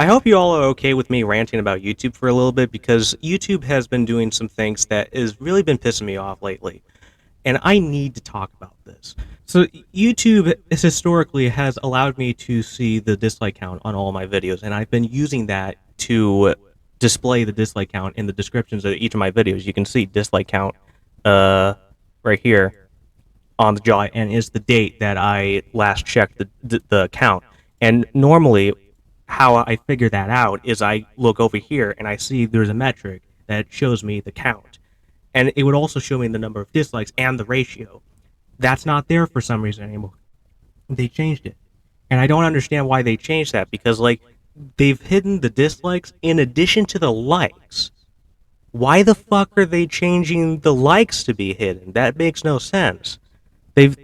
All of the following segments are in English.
I hope you all are okay with me ranting about YouTube for a little bit because YouTube has been doing some things that has really been pissing me off lately, and I need to talk about this. So YouTube historically has allowed me to see the dislike count on all my videos, and I've been using that to display the dislike count in the descriptions of each of my videos. You can see dislike count uh, right here on the jaw, and is the date that I last checked the count. And normally, how I figure that out is I look over here and I see there's a metric that shows me the count, and it would also show me the number of dislikes and the ratio. That's not there for some reason anymore. They changed it, and I don't understand why they changed that because like they've hidden the dislikes in addition to the likes. Why the fuck are they changing the likes to be hidden? That makes no sense. They've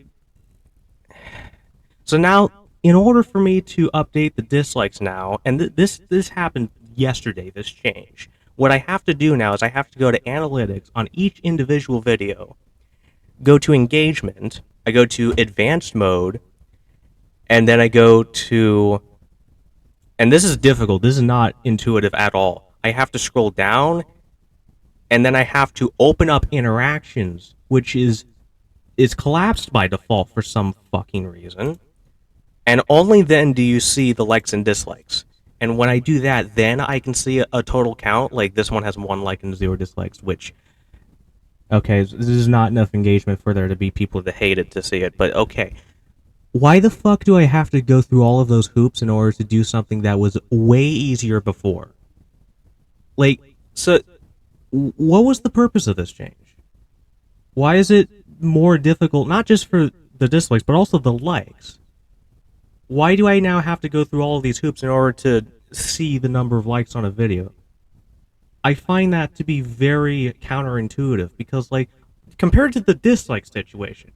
So now, in order for me to update the dislikes now, and this happened yesterday, this change. What I have to do now is I have to go to analytics on each individual video, go to engagement, I go to advanced mode, and then I go to, and this is difficult. This is not intuitive at all. I have to scroll down, and then I have to open up interactions, which is collapsed by default for some fucking reason. And only then do you see the likes and dislikes. And when I do that, then I can see a total count. Like this one has 1 like and 0 dislikes, which, okay, this is not enough engagement for there to be people that hate it to see it, but okay. Why the fuck do I have to go through all of those hoops in order to do something that was way easier before? Like, so, what was the purpose of this change? Why is it more difficult, not just for the dislikes, but also the likes? Why do I now have to go through all of these hoops in order to see the number of likes on a video? I find that to be very counterintuitive because, like, compared to the dislike situation,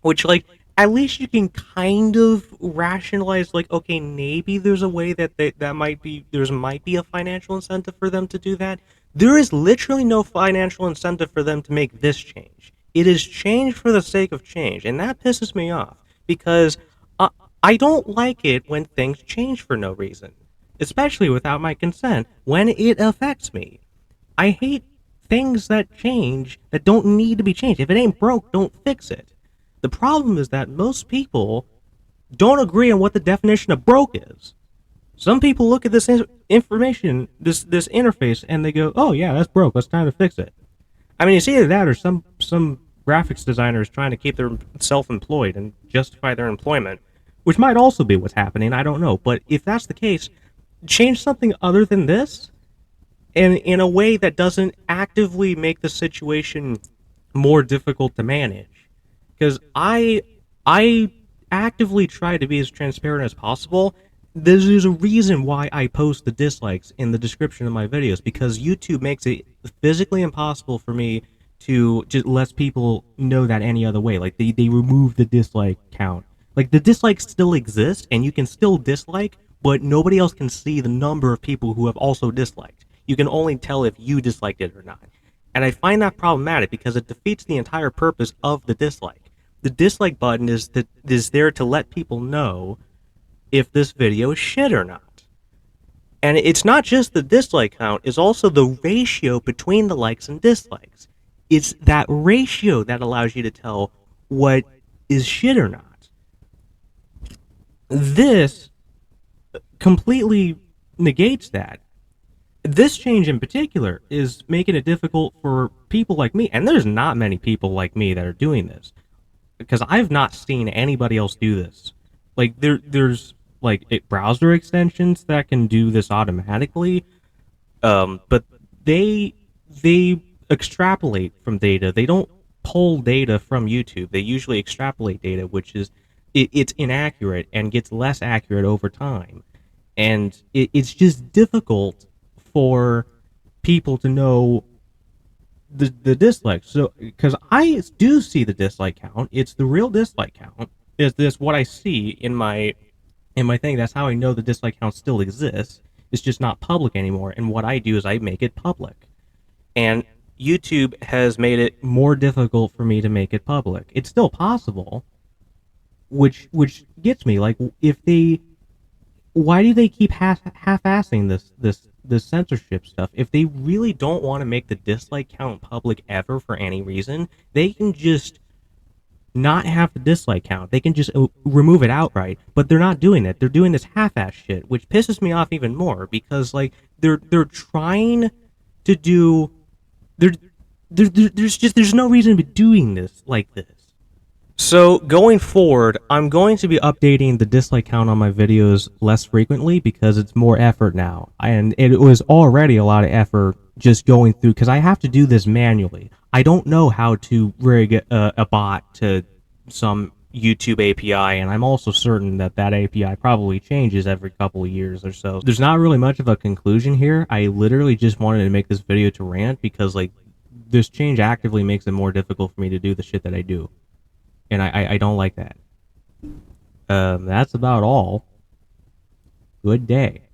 which, like, at least you can kind of rationalize, like, okay, maybe there's a way that might be a financial incentive for them to do that. There is literally no financial incentive for them to make this change. It is change for the sake of change, and that pisses me off because I don't like it when things change for no reason, especially without my consent, when it affects me. I hate things that change that don't need to be changed. If it ain't broke, don't fix it. The problem is that most people don't agree on what the definition of broke is. Some people look at this information, this interface, and they go, "Oh yeah, that's broke. It's time to fix it." I mean, it's either that or some graphics designer is trying to keep their self-employed and justify their employment, which might also be what's happening. I don't know. But if that's the case, change something other than this, and in a way that doesn't actively make the situation more difficult to manage. Because I actively try to be as transparent as possible. There's a reason why I post the dislikes in the description of my videos, because YouTube makes it physically impossible for me to just let people know that any other way. Like, they remove the dislike count. Like, the dislikes still exist, and you can still dislike, but nobody else can see the number of people who have also disliked. You can only tell if you disliked it or not. And I find that problematic because it defeats the entire purpose of the dislike. The dislike button is there to let people know if this video is shit or not. And it's not just the dislike count, it's also the ratio between the likes and dislikes. It's that ratio that allows you to tell what is shit or not. This completely negates that. This change in particular is making it difficult for people like me, and there's not many people like me that are doing this, because I've not seen anybody else do this. Like, there's like browser extensions that can do this automatically, but they extrapolate from data. They don't pull data from YouTube. They usually extrapolate data, which is it's inaccurate and gets less accurate over time, and it's just difficult for people to know the dislikes. So, because I do see the dislike count, it's the real dislike count. Is this what I see in my thing? That's how I know the dislike count still exists. It's just not public anymore. And what I do is I make it public. And YouTube has made it more difficult for me to make it public. It's still possible, which gets me. Like, if they why do they keep half-assing this censorship stuff? If they really don't want to make the dislike count public ever for any reason, they can just not have the dislike count. They can just remove it outright. But they're not doing it. They're doing this half-ass shit, which pisses me off even more because like they're trying to do there there's no reason to be doing this like this. So going forward, I'm going to be updating the dislike count on my videos less frequently because it's more effort now, and it was already a lot of effort just going through because I have to do this manually. I don't know how to rig a bot to some YouTube API, and I'm also certain that that API probably changes every couple of years or so. There's not really much of a conclusion here. I literally just wanted to make this video to rant because like this change actively makes it more difficult for me to do the shit that I do, and I don't like that. That's about all. Good day.